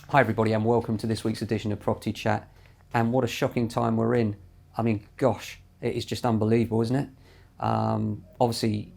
Hi everybody and welcome to this week's edition of Property Chat. And what a shocking time we're in. I mean, gosh, it is just unbelievable, isn't it? Obviously,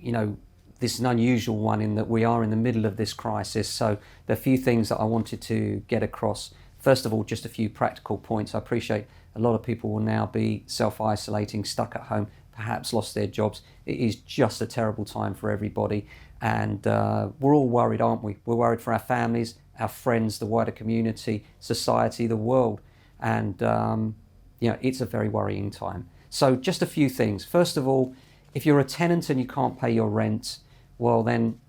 this is an unusual one in that we are in the middle of this crisis. So there are a few things that I wanted to get across. First of all, just a few practical points. I appreciate a lot of people will now be self-isolating, stuck at home, perhaps lost their jobs. It is just a terrible time for everybody. And we're all worried, aren't we? We're worried for our families, our friends, the wider community, society, the world. And, it's a very worrying time. So just a few things. First of all, if you're a tenant and you can't pay your rent, well then,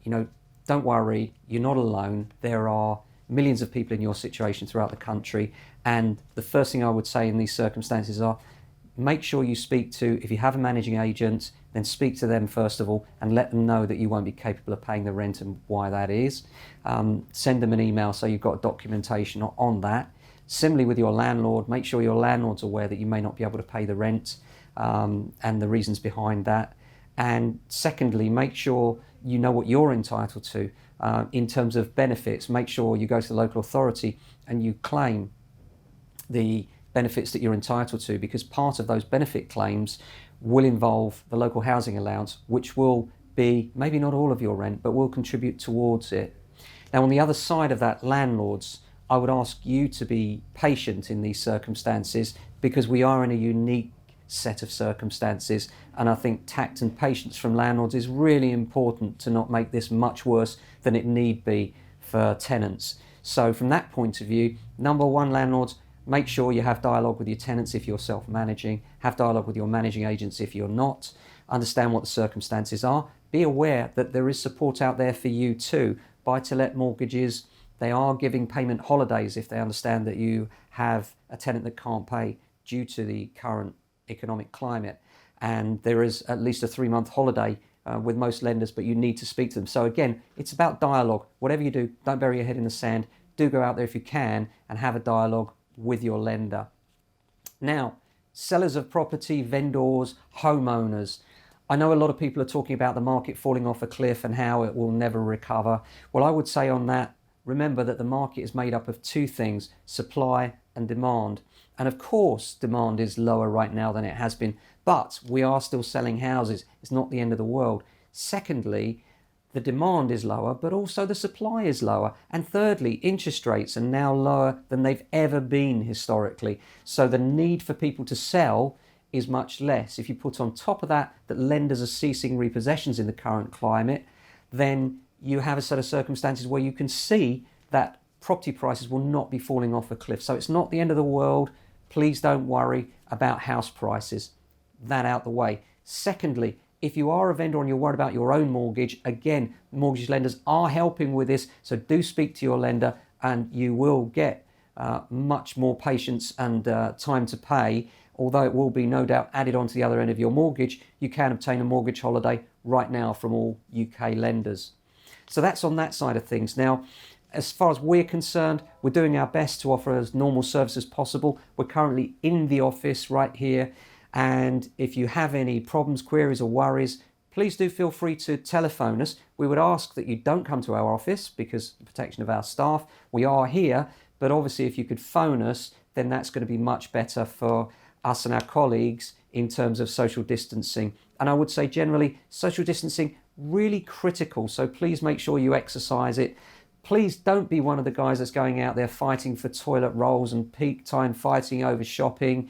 don't worry, you're not alone. There are millions of people in your situation throughout the country. And the first thing I would say in these circumstances are, make sure you speak to, if you have a managing agent, then speak to them first of all and let them know that you won't be capable of paying the rent and why that is. Send them an email so you've got documentation on that. Similarly with your landlord, make sure your landlord's aware that you may not be able to pay the rent and the reasons behind that. And secondly, make sure you know what you're entitled to in terms of benefits. Make sure you go to the local authority and you claim the benefits that you're entitled to, because part of those benefit claims will involve the local housing allowance, which will be maybe not all of your rent, but will contribute towards it. Now, on the other side of that, landlords, I would ask you to be patient in these circumstances because we are in a unique set of circumstances, and I think tact and patience from landlords is really important to not make this much worse than it need be for tenants. So from that point of view, number one, landlords, make sure you have dialogue with your tenants if you're self-managing, have dialogue with your managing agents if you're not, understand what the circumstances are, be aware that there is support out there for you too. Buy-to-let mortgages, they are giving payment holidays if they understand that you have a tenant that can't pay due to the current economic climate. And there is at least a 3-month holiday with most lenders, but you need to speak to them. So again, it's about dialogue. Whatever you do, don't bury your head in the sand. Do go out there if you can and have a dialogue with your lender. Now, sellers of property, vendors, homeowners. I know a lot of people are talking about the market falling off a cliff and how it will never recover. Well, I would say on that, remember that the market is made up of two things, supply and demand. And of course, demand is lower right now than it has been, but we are still selling houses. It's not the end of the world. Secondly, the demand is lower, but also the supply is lower. And thirdly, interest rates are now lower than they've ever been historically. So the need for people to sell is much less. If you put on top of that lenders are ceasing repossessions in the current climate, then you have a set of circumstances where you can see that property prices will not be falling off a cliff. So it's not the end of the world. Please don't worry about house prices. That out the way. Secondly, if you are a vendor and you're worried about your own mortgage, again, mortgage lenders are helping with this. So do speak to your lender and you will get much more patience and time to pay. Although it will be no doubt added onto the other end of your mortgage, you can obtain a mortgage holiday right now from all UK lenders. So that's on that side of things. Now, as far as we're concerned, we're doing our best to offer as normal service as possible. We're currently in the office right here. And if you have any problems, queries or worries, please do feel free to telephone us. We would ask that you don't come to our office because of the protection of our staff. We are here, but obviously if you could phone us, then that's going to be much better for us and our colleagues in terms of social distancing. And I would say generally, social distancing, really critical. So please make sure you exercise it. Please don't be one of the guys that's going out there fighting for toilet rolls and peak time fighting over shopping.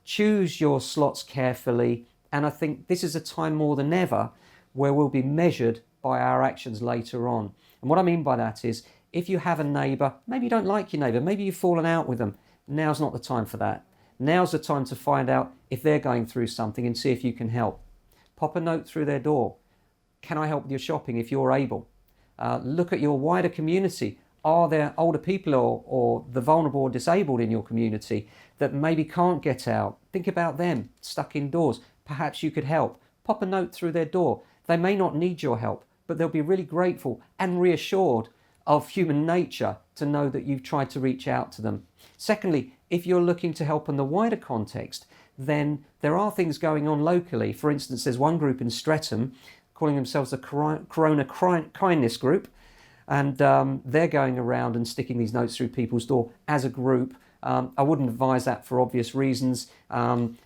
Choose your slots carefully, and I think this is a time more than ever where we'll be measured by our actions later on. And what I mean by that is, if you have a neighbour, maybe you don't like your neighbour, maybe you've fallen out with them, now's not the time for that. Now's the time to find out if they're going through something and see if you can help. Pop a note through their door. Can I help with your shopping if you're able? Look at your wider community. Are there older people or the vulnerable or disabled in your community that maybe can't get out? Think about them, stuck indoors. Perhaps you could help. Pop a note through their door. They may not need your help, but they'll be really grateful and reassured of human nature to know that you've tried to reach out to them. Secondly, if you're looking to help in the wider context, then there are things going on locally. For instance, there's one group in Streatham calling themselves the Corona Kindness Group. and they're going around and sticking these notes through people's door as a group. I wouldn't advise that for obvious reasons.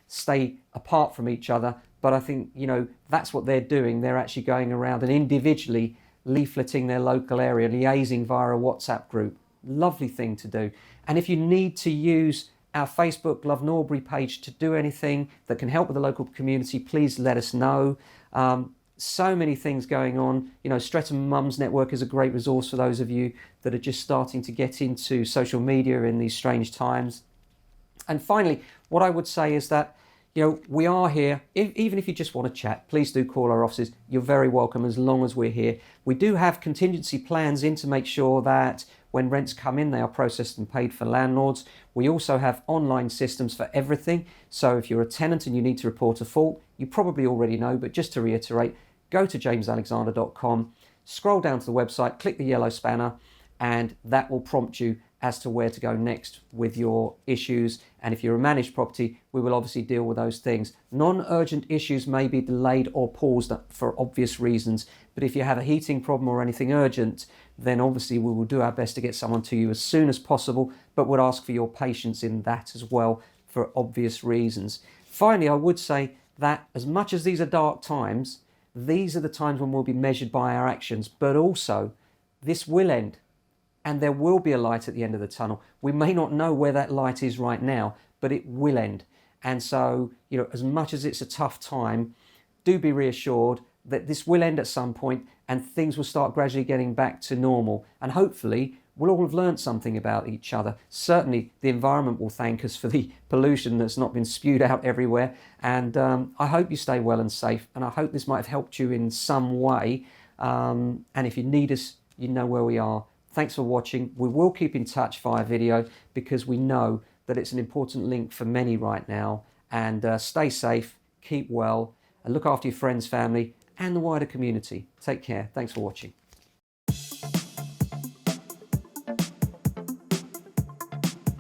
Stay apart from each other, but I think, you know, that's what they're doing. They're actually going around and individually leafleting their local area, liaising via a WhatsApp group. Lovely thing to do. And if you need to use our Facebook Love Norbury page to do anything that can help with the local community, please let us know. So many things going on. You know, Streatham Mums Network is a great resource for those of you that are just starting to get into social media in these strange times. And finally, what I would say is that, you know, we are here. Even if you just want to chat, please do call our offices. You're very welcome as long as we're here. We do have contingency plans in to make sure that when rents come in, they are processed and paid for landlords. We also have online systems for everything. So if you're a tenant and you need to report a fault, you probably already know, but just to reiterate, go to jamesalexander.com, scroll down to the website, click the yellow spanner, and that will prompt you as to where to go next with your issues. And if you're a managed property, we will obviously deal with those things. Non-urgent issues may be delayed or paused for obvious reasons, but if you have a heating problem or anything urgent, then obviously we will do our best to get someone to you as soon as possible, but would ask for your patience in that as well for obvious reasons. Finally, I would say that as much as these are dark times, these are the times when we'll be measured by our actions, but also this will end. And there will be a light at the end of the tunnel. We may not know where that light is right now, but it will end. And so, you know, as much as it's a tough time, do be reassured that this will end at some point and things will start gradually getting back to normal. And hopefully we'll all have learned something about each other. Certainly the environment will thank us for the pollution that's not been spewed out everywhere. And I hope you stay well and safe. And I hope this might have helped you in some way. And if you need us, you know where we are. Thanks for watching. We will keep in touch via video because we know that it's an important link for many right now. And stay safe, keep well, and look after your friends, family, and the wider community. Take care. Thanks for watching.